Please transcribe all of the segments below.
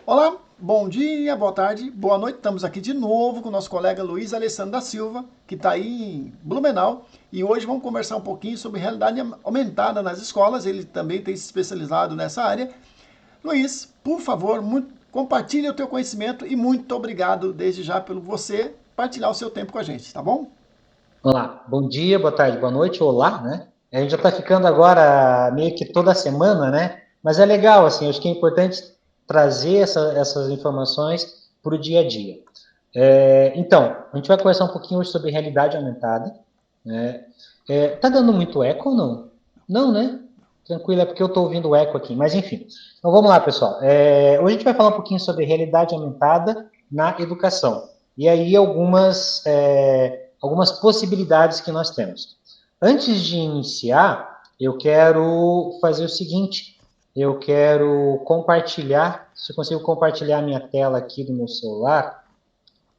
Olá, bom dia, boa tarde, boa noite. Estamos aqui de novo com o nosso colega Luiz Alessandro da Silva, que está aí em Blumenau. E hoje vamos conversar um pouquinho sobre realidade aumentada nas escolas. Ele também tem se especializado nessa área. Luiz, por favor, compartilhe o teu conhecimento e muito obrigado desde já pelo você partilhar o seu tempo com a gente, tá bom? Olá, bom dia, boa tarde, boa noite, olá, né? A gente já está ficando agora meio que toda semana, né? Mas é legal, assim, acho que é importante trazer essas informações para o dia a dia. Então, a gente vai conversar um pouquinho hoje sobre realidade aumentada, né? Tá dando muito eco ou não? Não, né? Tranquilo, é porque eu estou ouvindo eco aqui, mas enfim. Então vamos lá, pessoal. Hoje a gente vai falar um pouquinho sobre realidade aumentada na educação. E aí algumas possibilidades que nós temos. Antes de iniciar, eu quero fazer o seguinte: eu quero compartilhar, se eu consigo compartilhar a minha tela aqui do meu celular,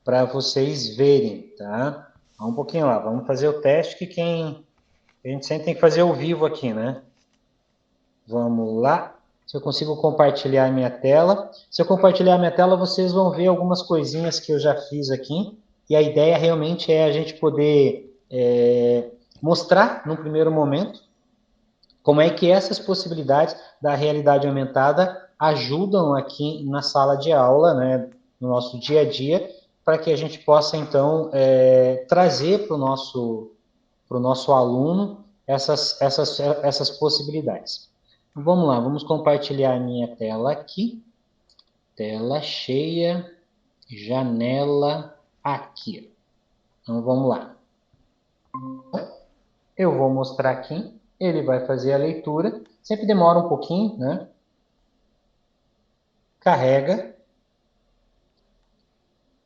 para vocês verem, tá? Um pouquinho lá, vamos fazer o teste que a gente sempre tem que fazer ao vivo aqui, né? Vamos lá. Se eu consigo compartilhar a minha tela. Se eu compartilhar a minha tela, vocês vão ver algumas coisinhas que eu já fiz aqui. E a ideia realmente é a gente poder mostrar, num primeiro momento, como é que essas possibilidades da realidade aumentada ajudam aqui na sala de aula, né, no nosso dia a dia, para que a gente possa, então, trazer para o nosso aluno essas possibilidades. Vamos lá, vamos compartilhar a minha tela aqui. Tela cheia, janela aqui. Então vamos lá. Eu vou mostrar aqui, ele vai fazer a leitura. Sempre demora um pouquinho, né? Carrega. Deixa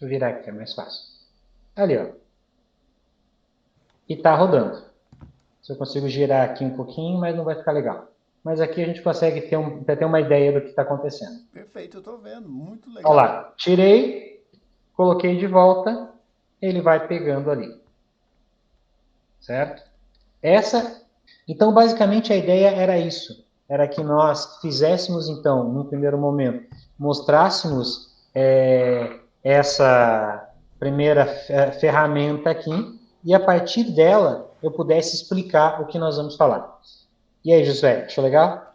eu virar aqui, é mais fácil. Ali, ó. E tá rodando. Se eu consigo girar aqui um pouquinho, mas não vai ficar legal. Mas aqui a gente consegue ter uma ideia do que está acontecendo. Perfeito, eu estou vendo, muito Olha legal. lá, tirei, coloquei de volta, ele vai pegando ali. Certo? Então, basicamente, a ideia era isso. Era que nós fizéssemos, então, num primeiro momento, mostrássemos essa primeira ferramenta aqui, e a partir dela eu pudesse explicar o que nós vamos falar. E aí, Josué, achou legal?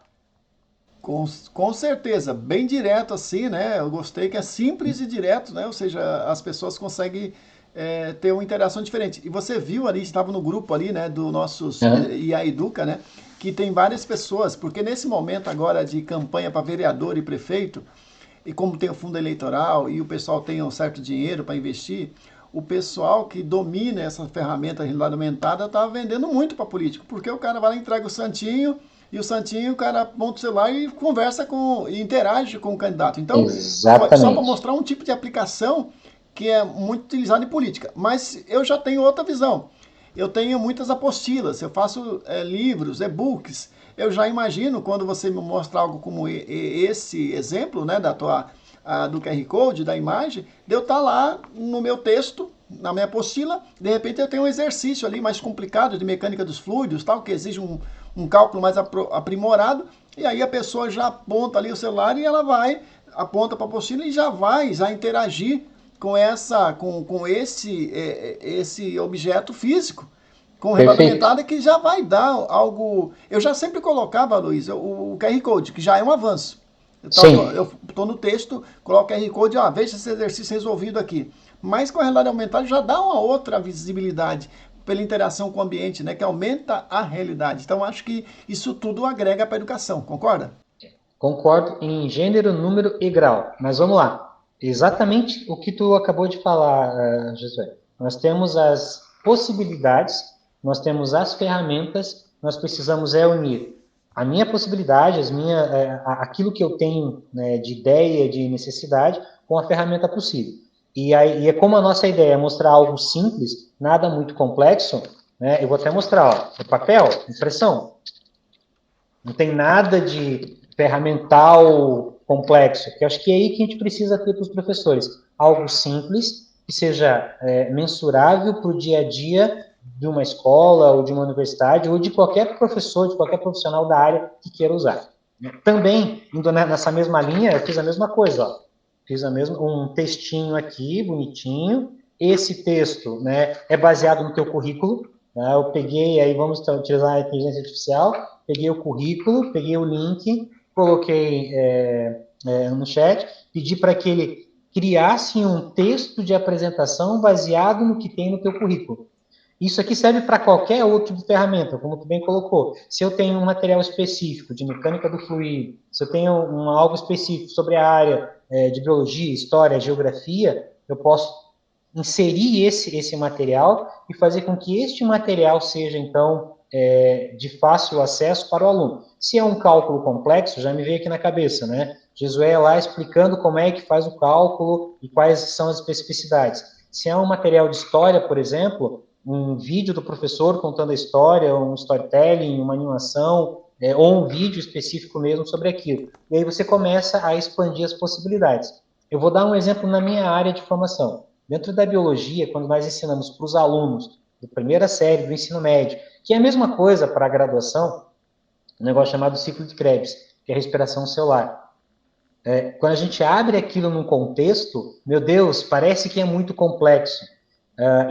Com certeza, bem direto assim, né? Eu gostei que é simples e direto, né? Ou seja, as pessoas conseguem ter uma interação diferente. E você viu ali, estava no grupo ali, né, do nossos Uhum. IA Educa, né? Que tem várias pessoas, porque nesse momento agora de campanha para vereador e prefeito, e como tem o fundo eleitoral e o pessoal tem um certo dinheiro para investir, o pessoal que domina essa ferramenta de realidade aumentada está vendendo muito para político, porque o cara vai lá e entrega o santinho e o santinho o cara aponta o celular e conversa com e interage com o candidato. Então, foi só para Exatamente. mostrar um tipo de aplicação que é muito utilizado em política. Mas eu já tenho outra visão. Eu tenho muitas apostilas, eu faço livros, e-books. Eu já imagino quando você me mostra algo como esse exemplo, né, do QR Code, da imagem, de eu estar lá no meu texto, na minha apostila, de repente eu tenho um exercício ali mais complicado de mecânica dos fluidos, tal, que exige um cálculo mais aprimorado, e aí a pessoa já aponta ali o celular e ela vai, aponta para a apostila e já vai já interagir com esse objeto físico com realidade Perfeito. aumentada que já vai dar algo. Eu já sempre colocava, Luiz, o QR Code, que já é um avanço. Sim. Eu estou no texto, coloco o QR Code, veja esse exercício resolvido aqui. Mas com a realidade aumentada já dá uma outra visibilidade pela interação com o ambiente, né, que aumenta a realidade. Então acho que isso tudo agrega para a educação, concorda? Concordo em gênero, número e grau. Mas vamos lá. Exatamente o que tu acabou de falar, Josué. Nós temos as possibilidades, nós temos as ferramentas, nós precisamos unir a minha possibilidade, aquilo que eu tenho, né, de ideia, de necessidade, com a ferramenta possível. E é como a nossa ideia é mostrar algo simples, nada muito complexo, né, eu vou até mostrar, ó, papel, impressão. Não tem nada de ferramental complexo, que acho que é aí que a gente precisa ter para os professores. Algo simples, que seja mensurável para o dia a dia de uma escola, ou de uma universidade, ou de qualquer professor, de qualquer profissional da área que queira usar. Também, indo nessa mesma linha, eu fiz a mesma coisa. Ó. Fiz um textinho aqui, bonitinho. Esse texto, né, é baseado no teu currículo. Né? Eu peguei, aí vamos utilizar a inteligência artificial, peguei o currículo, peguei o link, coloquei no chat, pedi para que ele criasse um texto de apresentação baseado no que tem no teu currículo. Isso aqui serve para qualquer outro tipo de ferramenta, como tu bem colocou. Se eu tenho um material específico de mecânica do fluido, se eu tenho algo específico sobre a área de biologia, história, geografia, eu posso inserir esse material e fazer com que este material seja, então, de fácil acesso para o aluno. Se é um cálculo complexo, já me veio aqui na cabeça, né? Josué lá explicando como é que faz o cálculo e quais são as especificidades. Se é um material de história, por exemplo, um vídeo do professor contando a história, um storytelling, uma animação, ou um vídeo específico mesmo sobre aquilo. E aí você começa a expandir as possibilidades. Eu vou dar um exemplo na minha área de formação. Dentro da biologia, quando nós ensinamos para os alunos da primeira série do ensino médio, que é a mesma coisa para a graduação, um negócio chamado ciclo de Krebs, que é a respiração celular. Quando a gente abre aquilo num contexto, meu Deus, parece que é muito complexo.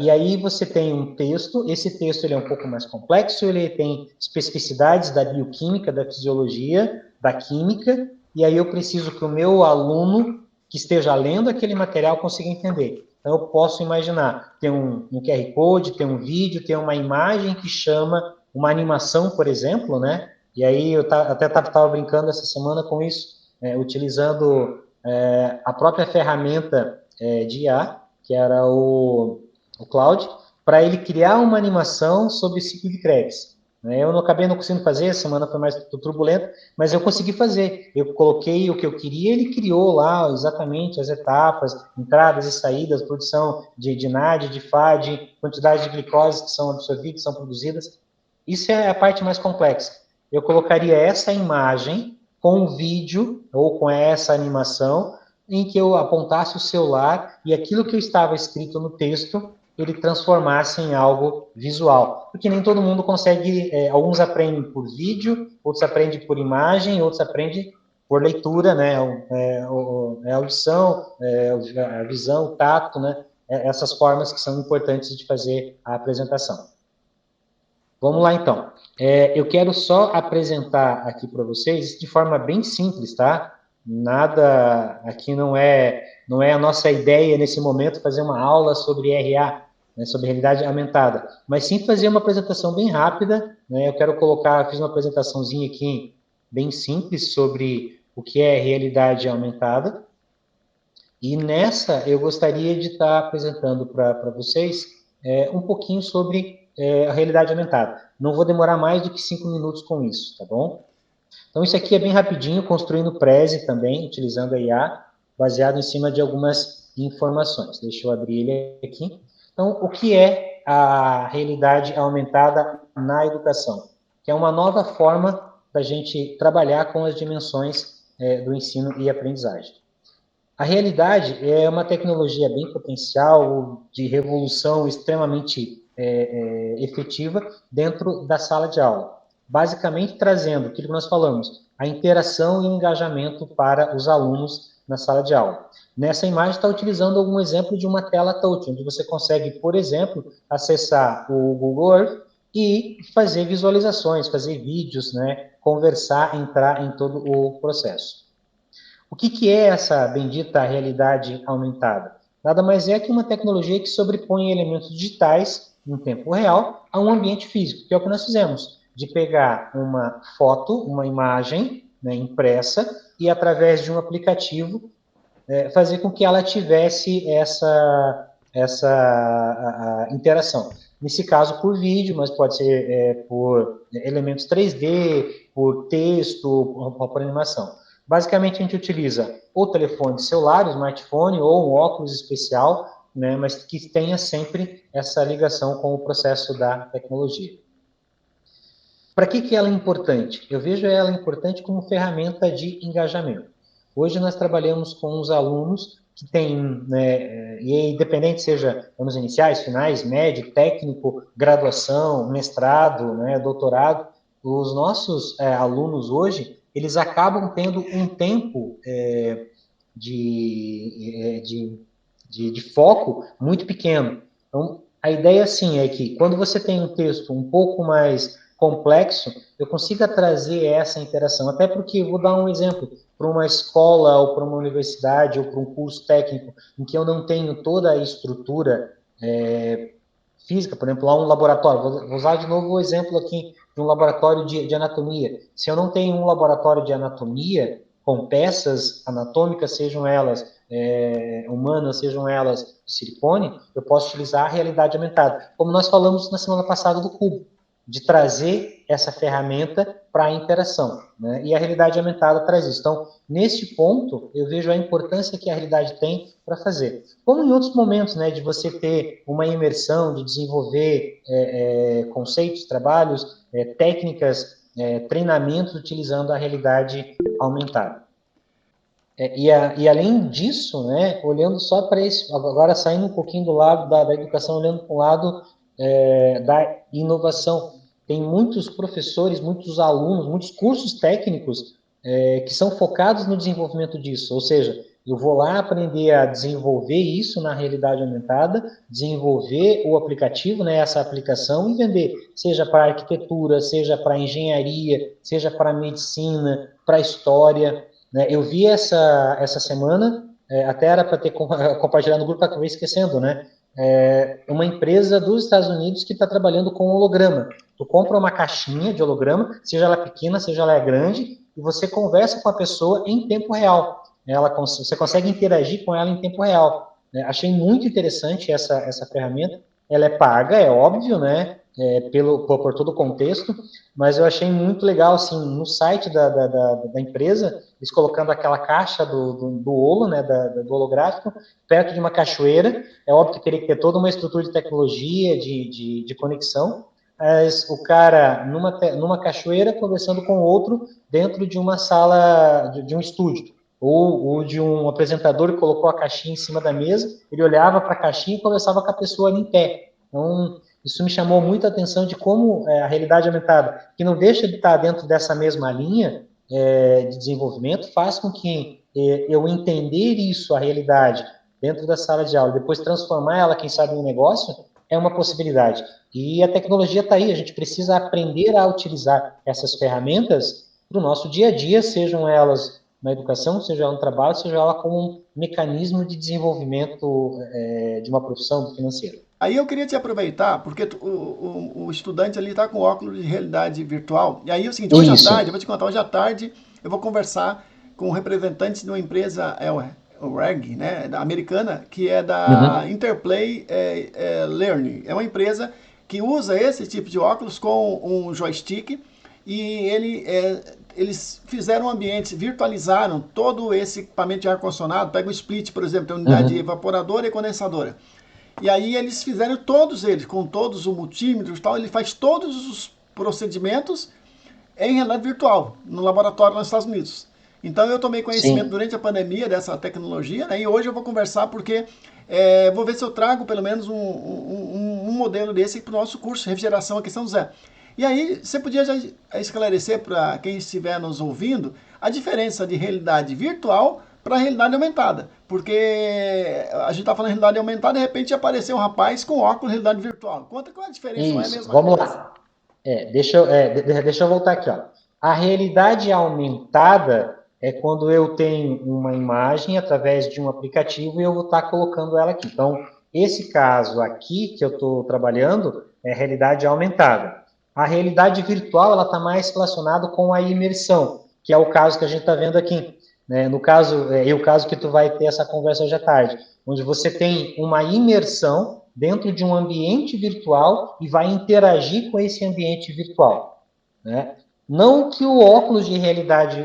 E aí você tem um texto, esse texto ele é um pouco mais complexo, ele tem especificidades da bioquímica, da fisiologia, da química, e aí eu preciso que o meu aluno que esteja lendo aquele material consiga entender. Então eu posso imaginar, tem um QR Code, tem um vídeo, tem uma imagem que chama uma animação, por exemplo, né? E aí eu até estava brincando essa semana com isso, utilizando a própria ferramenta de IA, que era o Cloud, para ele criar uma animação sobre o ciclo de Krebs. Eu acabei não conseguindo fazer, a semana foi mais turbulenta, mas eu consegui fazer. Eu coloquei o que eu queria, ele criou lá exatamente as etapas, entradas e saídas, produção de NAD, de FAD, quantidade de glicose que são absorvidas, que são produzidas. Isso é a parte mais complexa. Eu colocaria essa imagem com um vídeo ou com essa animação em que eu apontasse o celular e aquilo que estava escrito no texto ele transformasse em algo visual. Porque nem todo mundo consegue, alguns aprendem por vídeo, outros aprendem por imagem, outros aprendem por leitura, né? A audição, a visão, o tato, né? Essas formas que são importantes de fazer a apresentação. Vamos lá, então. Eu quero só apresentar aqui para vocês de forma bem simples, tá? Nada, aqui não é a nossa ideia nesse momento fazer uma aula sobre RA, né, sobre realidade aumentada, mas sim fazer uma apresentação bem rápida, né? Eu quero fiz uma apresentaçãozinha aqui bem simples sobre o que é realidade aumentada, e nessa eu gostaria de estar apresentando para vocês um pouquinho sobre a realidade aumentada. Não vou demorar mais do que 5 minutos com isso, tá bom? Então, isso aqui é bem rapidinho, construindo Prezi também, utilizando a IA, baseado em cima de algumas informações. Deixa eu abrir ele aqui. Então, o que é a realidade aumentada na educação? Que é uma nova forma da gente trabalhar com as dimensões do ensino e aprendizagem. A realidade é uma tecnologia bem potencial, de revolução extremamente efetiva dentro da sala de aula. Basicamente trazendo aquilo que nós falamos, a interação e engajamento para os alunos na sala de aula. Nessa imagem está utilizando algum exemplo de uma tela touch, onde você consegue, por exemplo, acessar o Google Earth e fazer visualizações, fazer vídeos, né, conversar, entrar em todo o processo. O que é essa bendita realidade aumentada? Nada mais é que uma tecnologia que sobrepõe elementos digitais em tempo real a um ambiente físico, que é o que nós fizemos, de pegar uma foto, uma imagem, né, impressa, e através de um aplicativo fazer com que ela tivesse essa interação. Nesse caso, por vídeo, mas pode ser por elementos 3D, por texto, por animação. Basicamente, a gente utiliza o telefone celular, o smartphone ou um óculos especial, né, mas que tenha sempre essa ligação com o processo da tecnologia. Para que ela é importante? Eu vejo ela importante como ferramenta de engajamento. Hoje nós trabalhamos com os alunos que têm, né, e independente seja anos iniciais, finais, médio, técnico, graduação, mestrado, né, doutorado, os nossos alunos hoje, eles acabam tendo um tempo de foco muito pequeno. Então, a ideia, sim, é que quando você tem um texto um pouco mais complexo, eu consiga trazer essa interação. Até porque, vou dar um exemplo, para uma escola ou para uma universidade ou para um curso técnico em que eu não tenho toda a estrutura física, por exemplo, lá um laboratório, vou usar de novo o exemplo aqui de um laboratório de anatomia. Se eu não tenho um laboratório de anatomia com peças anatômicas, sejam elas humanas, sejam elas de silicone, eu posso utilizar a realidade aumentada. Como nós falamos na semana passada do cubo, de trazer essa ferramenta para a interação, né? E a realidade aumentada traz isso. Então, neste ponto, eu vejo a importância que a realidade tem para fazer. Como em outros momentos, né, de você ter uma imersão, de desenvolver conceitos, trabalhos, técnicas, treinamentos utilizando a realidade aumentada. E além disso, né, olhando só para isso, agora saindo um pouquinho do lado da educação, olhando para o lado da inovação, tem muitos professores, muitos alunos, muitos cursos técnicos que são focados no desenvolvimento disso, ou seja, eu vou lá aprender a desenvolver isso na realidade aumentada, desenvolver o aplicativo, né, essa aplicação e vender, seja para arquitetura, seja para engenharia, seja para medicina, para história, né? Eu vi essa semana, até era para ter compartilhado no grupo, acabei esquecendo, né? Uma empresa dos Estados Unidos que está trabalhando com holograma. Tu compra uma caixinha de holograma, seja ela pequena, seja ela grande, e você conversa com a pessoa em tempo real. Você consegue interagir com ela em tempo real. Achei muito interessante essa ferramenta. Ela é paga, é óbvio, né? Por todo o contexto, mas eu achei muito legal, assim, no site da empresa, eles colocando aquela caixa do holo, né, do holográfico, perto de uma cachoeira. É óbvio que teria que ter toda uma estrutura de tecnologia, de conexão, mas o cara numa cachoeira conversando com outro dentro de uma sala, de um estúdio. Ou de um apresentador que colocou a caixinha em cima da mesa, ele olhava para a caixinha e conversava com a pessoa ali em pé. Então, isso me chamou muito a atenção de como a realidade aumentada, que não deixa de estar dentro dessa mesma linha de desenvolvimento, faz com que eu entender isso, a realidade, dentro da sala de aula, depois transformar ela, quem sabe, em um negócio, é uma possibilidade. E a tecnologia está aí, a gente precisa aprender a utilizar essas ferramentas para o nosso dia a dia, sejam elas na educação, seja ela no trabalho, seja ela como um mecanismo de desenvolvimento de uma profissão financeira. Aí eu queria te aproveitar, porque o estudante ali está com óculos de realidade virtual. E aí é o seguinte, hoje à tarde, eu vou te contar, hoje à tarde eu vou conversar com representantes de uma empresa, o REG, né, da americana, que é da Interplay Learning. É uma empresa que usa esse tipo de óculos com um joystick e eles fizeram um ambiente, virtualizaram todo esse equipamento de ar-condicionado. Pega o split, por exemplo, tem unidade evaporadora e condensadora. E aí eles fizeram todos eles, com todos os multímetros e tal, ele faz todos os procedimentos em realidade virtual, no laboratório nos Estados Unidos. Então eu tomei conhecimento durante a pandemia dessa tecnologia, né, e hoje eu vou conversar porque vou ver se eu trago pelo menos um modelo desse para o nosso curso, Refrigeração aqui em São José. E aí, você podia já esclarecer para quem estiver nos ouvindo a diferença de realidade virtual para realidade aumentada. Porque a gente está falando de realidade aumentada, de repente apareceu um rapaz com óculos de realidade virtual. Conta qual é a diferença, Isso, não é a mesma vamos coisa. lá. Deixa eu voltar aqui. Ó. A realidade aumentada é quando eu tenho uma imagem através de um aplicativo e eu vou estar colocando ela aqui. Então, esse caso aqui que eu estou trabalhando é realidade aumentada. A realidade virtual ela está mais relacionada com a imersão, que é o caso que a gente está vendo aqui. Né? No caso, o caso que tu vai ter essa conversa hoje à tarde, onde você tem uma imersão dentro de um ambiente virtual e vai interagir com esse ambiente virtual. Né? Não que o óculos de realidade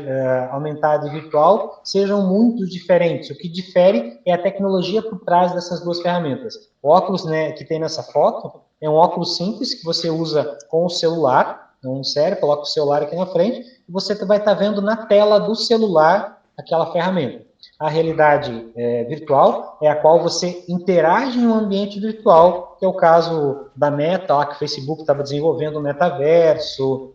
aumentada e virtual sejam muito diferentes. O que difere é a tecnologia por trás dessas duas ferramentas. O óculos, né, que tem nessa foto é um óculos simples que você usa com o celular, não sério, coloca o celular aqui na frente e você vai estar vendo na tela do celular aquela ferramenta. A realidade virtual é a qual você interage em um ambiente virtual, que é o caso da Meta, lá que o Facebook estava desenvolvendo o metaverso,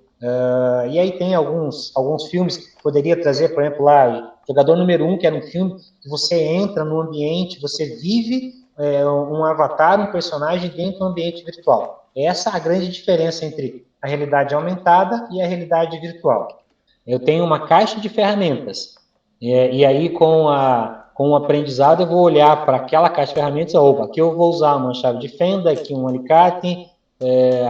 e aí tem alguns filmes que poderia trazer, por exemplo, lá Jogador número 1, que era um filme que você entra no ambiente, você vive um avatar, um personagem dentro do ambiente virtual. Essa é a grande diferença entre a realidade aumentada e a realidade virtual. Eu tenho uma caixa de ferramentas, e aí com o aprendizado eu vou olhar para aquela caixa de ferramentas, opa, aqui eu vou usar uma chave de fenda, aqui um alicate,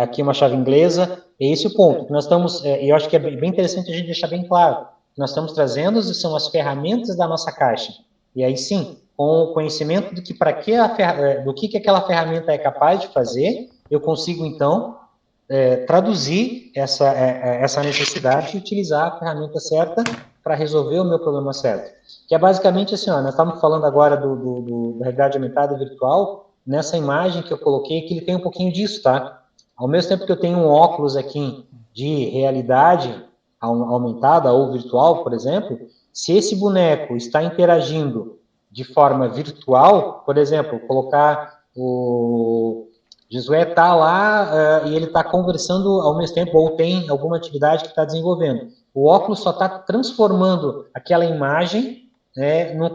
aqui uma chave inglesa, é esse o ponto. Nós estamos, e eu acho que é bem interessante a gente deixar bem claro, nós estamos trazendo são as ferramentas da nossa caixa. E aí sim, com o conhecimento do que aquela ferramenta é capaz de fazer, eu consigo então traduzir essa necessidade e utilizar a ferramenta certa para resolver o meu problema certo. Que é basicamente assim, ó, nós estamos falando agora da realidade aumentada e virtual, nessa imagem que eu coloquei, que ele tem um pouquinho disso, tá? Ao mesmo tempo que eu tenho um óculos aqui de realidade aumentada ou virtual, por exemplo, se esse boneco está interagindo de forma virtual, por exemplo, colocar o Josué está lá e ele está conversando ao mesmo tempo, ou tem alguma atividade que está desenvolvendo. O óculos só está transformando aquela imagem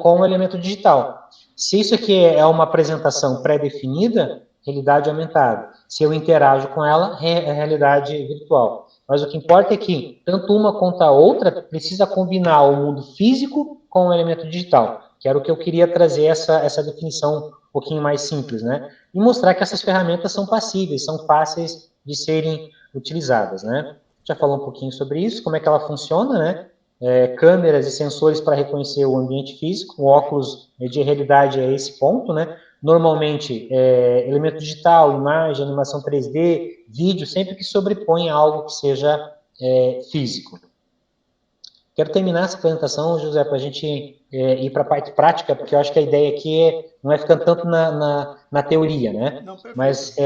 com um elemento digital. Se isso aqui é uma apresentação pré-definida, realidade aumentada. Se eu interajo com ela, é realidade virtual. Mas o que importa é que tanto uma quanto a outra precisa combinar o mundo físico com o elemento digital, que era o que eu queria trazer essa definição um pouquinho mais simples, né? E mostrar que essas ferramentas são passíveis, são fáceis de serem utilizadas, né? Já falou um pouquinho sobre isso, como é que ela funciona, né? Câmeras e sensores para reconhecer o ambiente físico, o óculos de realidade é esse ponto, né? Normalmente, elemento digital, imagem, animação 3D, vídeo, sempre que sobrepõe algo que seja físico. Quero terminar essa apresentação, José, para a gente ir para a parte prática, porque eu acho que a ideia aqui não é ficando tanto na teoria, né? Não, perfeito. Mas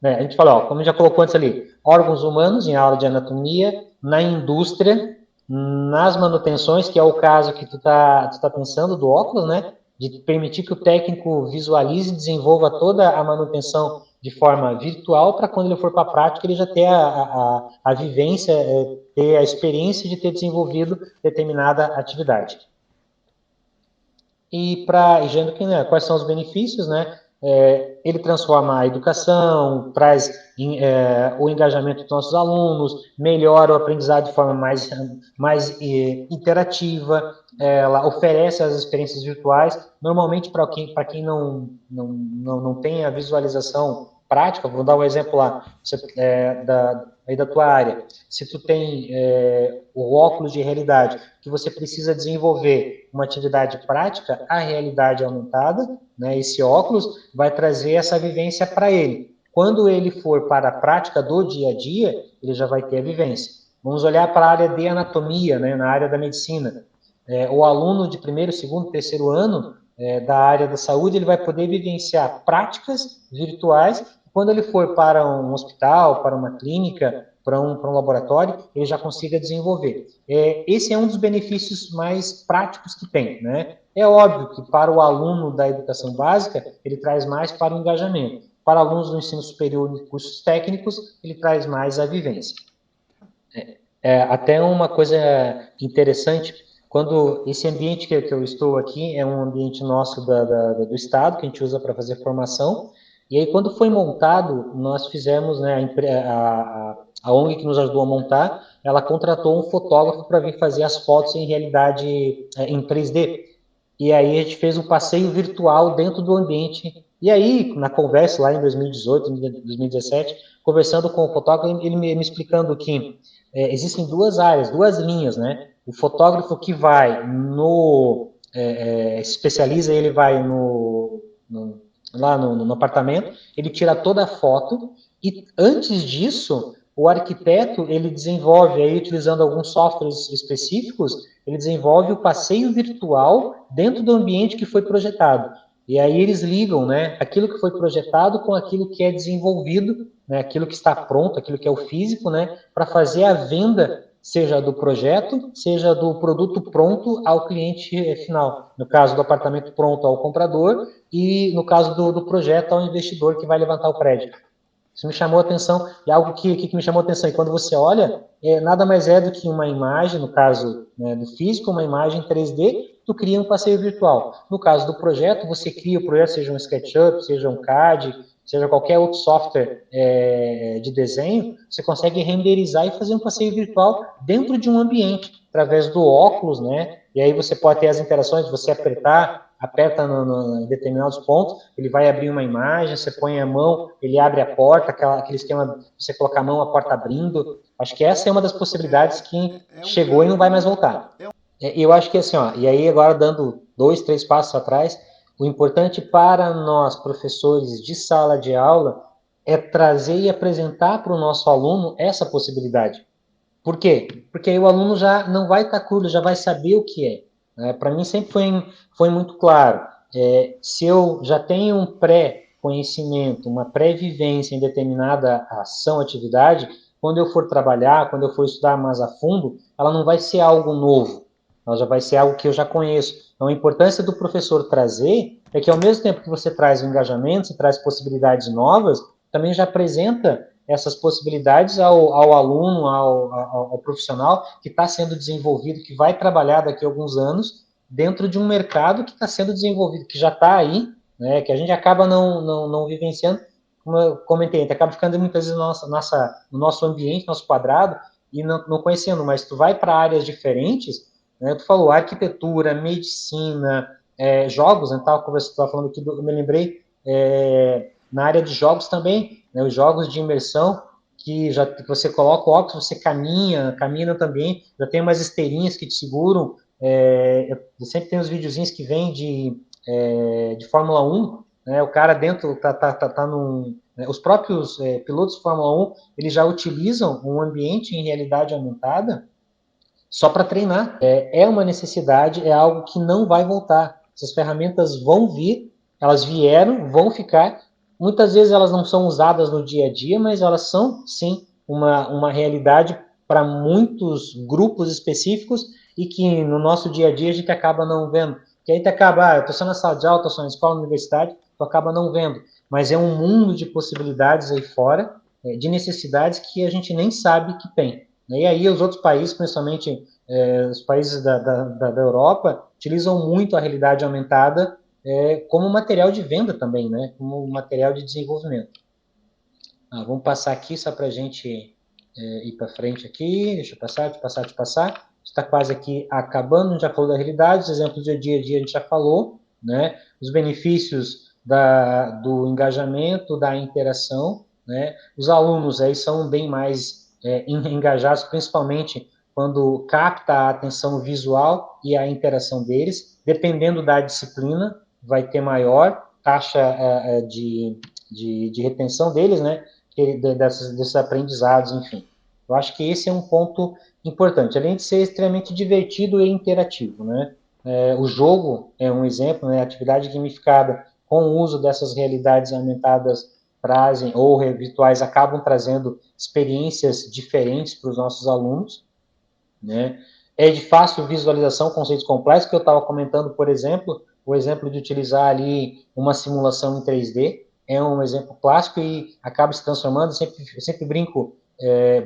a gente fala, como a gente já colocou antes ali, órgãos humanos em aula de anatomia, na indústria, nas manutenções, que é o caso que tu tá pensando do óculos, né? De permitir que o técnico visualize e desenvolva toda a manutenção de forma virtual, para quando ele for para a prática, ele já ter a vivência, ter a experiência de ter desenvolvido determinada atividade. E para quais são os benefícios, né? Ele transforma a educação, traz o engajamento dos nossos alunos, melhora o aprendizado de forma mais interativa, ela oferece as experiências virtuais. Normalmente, para quem não tem a visualização prática, vou dar um exemplo lá, aí da tua área, se tu tem o óculos de realidade, que você precisa desenvolver uma atividade prática, a realidade aumentada, né, esse óculos, vai trazer essa vivência para ele. Quando ele for para a prática do dia a dia, ele já vai ter a vivência. Vamos olhar para a área de anatomia, né, na área da medicina. O aluno de primeiro, segundo, terceiro ano da área da saúde, ele vai poder vivenciar práticas virtuais. Quando ele for para um hospital, para uma clínica, para um laboratório, ele já consiga desenvolver. Esse é um dos benefícios mais práticos que tem, né? É óbvio que para o aluno da educação básica, ele traz mais para o engajamento. Para alunos do ensino superior e cursos técnicos, ele traz mais a vivência. Até uma coisa interessante, quando esse ambiente que eu estou aqui é um ambiente nosso do Estado, que a gente usa para fazer formação, e aí quando foi montado, nós fizemos, né, a ONG que nos ajudou a montar, ela contratou um fotógrafo para vir fazer as fotos em realidade em 3D. E aí a gente fez um passeio virtual dentro do ambiente. E aí, na conversa lá em 2018, 2017, conversando com o fotógrafo, ele me explicando que existem duas áreas, duas linhas, né? O fotógrafo que vai especializa, ele vai lá no apartamento, ele tira toda a foto, e antes disso, o arquiteto, ele desenvolve, aí, utilizando alguns softwares específicos, ele desenvolve o passeio virtual dentro do ambiente que foi projetado. E aí eles ligam, né, aquilo que foi projetado com aquilo que é desenvolvido, né, aquilo que está pronto, aquilo que é o físico, né, para fazer a venda, seja do projeto, seja do produto pronto ao cliente final. No caso do apartamento pronto ao comprador e no caso do projeto ao investidor que vai levantar o prédio. Isso me chamou a atenção, e algo que me chamou a atenção, e quando você olha, nada mais é do que uma imagem, no caso, né, do físico, uma imagem 3D, tu cria um passeio virtual. No caso do projeto, você cria o projeto, seja um SketchUp, seja um CAD, seja qualquer outro software de desenho, você consegue renderizar e fazer um passeio virtual dentro de um ambiente, através do óculos, né? E aí você pode ter as interações, você aperta em determinados pontos, ele vai abrir uma imagem, você põe a mão, ele abre a porta, aquele esquema de você colocar a mão, a porta abrindo. Acho que essa é uma das possibilidades que chegou e não vai mais voltar. Eu acho que assim, ó, e aí agora dando 2, 3 passos atrás, o importante para nós, professores de sala de aula, é trazer e apresentar para o nosso aluno essa possibilidade. Por quê? Porque aí o aluno já não vai estar curto, já vai saber o que é. Para mim sempre foi muito claro. Se eu já tenho um pré-conhecimento, uma pré-vivência em determinada ação, atividade, quando eu for trabalhar, quando eu for estudar mais a fundo, ela não vai ser algo novo. Ela já vai ser algo que eu já conheço. Então, a importância do professor trazer é que, ao mesmo tempo que você traz o engajamento, você traz possibilidades novas, também já apresenta essas possibilidades ao aluno, ao profissional que está sendo desenvolvido, que vai trabalhar daqui a alguns anos dentro de um mercado que está sendo desenvolvido, que já está aí, né, que a gente acaba não vivenciando, como eu comentei, a gente acaba ficando muitas vezes no nosso ambiente, nosso quadrado, e não conhecendo, mas tu vai para áreas diferentes, né, tu falou arquitetura, medicina, jogos, né, como você estava falando aqui, eu me lembrei, na área de jogos também, né, os jogos de imersão, que você coloca o óculos, você camina também, já tem umas esteirinhas que te seguram, eu sempre tenho os videozinhos que vêm de Fórmula 1, né, o cara dentro tá num... Né, os próprios pilotos de Fórmula 1, eles já utilizam um ambiente em realidade aumentada só para treinar. É uma necessidade, é algo que não vai voltar. Essas ferramentas vão vir, elas vieram, vão ficar. Muitas vezes elas não são usadas no dia a dia, mas elas são, sim, uma realidade para muitos grupos específicos e que no nosso dia a dia a gente acaba não vendo. Que aí tu acaba, eu estou só na sala de aula, estou só na escola, na universidade, tu acaba não vendo. Mas é um mundo de possibilidades aí fora, de necessidades que a gente nem sabe que tem. E aí os outros países, principalmente os países da Europa, utilizam muito a realidade aumentada como material de venda também, né? Como material de desenvolvimento. Vamos passar aqui só para a gente ir para frente aqui. Deixa eu passar. Está quase aqui acabando, a gente já falou da realidade, os exemplos do dia a dia a gente já falou, né? Os benefícios do engajamento, da interação, né? Os alunos aí são bem mais engajados, principalmente quando capta a atenção visual e a interação deles. Dependendo da disciplina, vai ter maior taxa de retenção deles, né? Desses aprendizados, enfim. Eu acho que esse é um ponto importante, além de ser extremamente divertido e interativo, né? O jogo é um exemplo, né? A atividade gamificada com o uso dessas realidades aumentadas trazem, ou virtuais, acabam trazendo experiências diferentes para os nossos alunos, né? É de fácil visualização, conceitos complexos, que eu estava comentando, por exemplo, o exemplo de utilizar ali uma simulação em 3D, é um exemplo clássico e acaba se transformando, eu sempre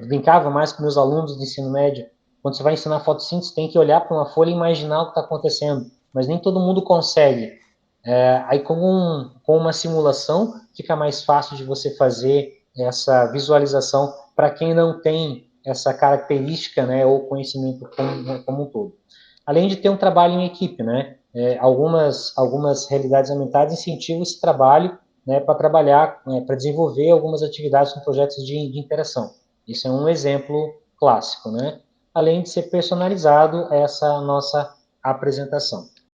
brincava mais com meus alunos de ensino médio, quando você vai ensinar fotossíntese, tem que olhar para uma folha e imaginar o que está acontecendo, mas nem todo mundo consegue. Aí com uma simulação, fica mais fácil de você fazer essa visualização para quem não tem essa característica, né, ou conhecimento como um todo. Além de ter um trabalho em equipe, né, algumas realidades aumentadas incentivam esse trabalho, né, para trabalhar, para desenvolver algumas atividades com projetos de interação. Isso é um exemplo clássico, né? Além de ser personalizado essa nossa apresentação.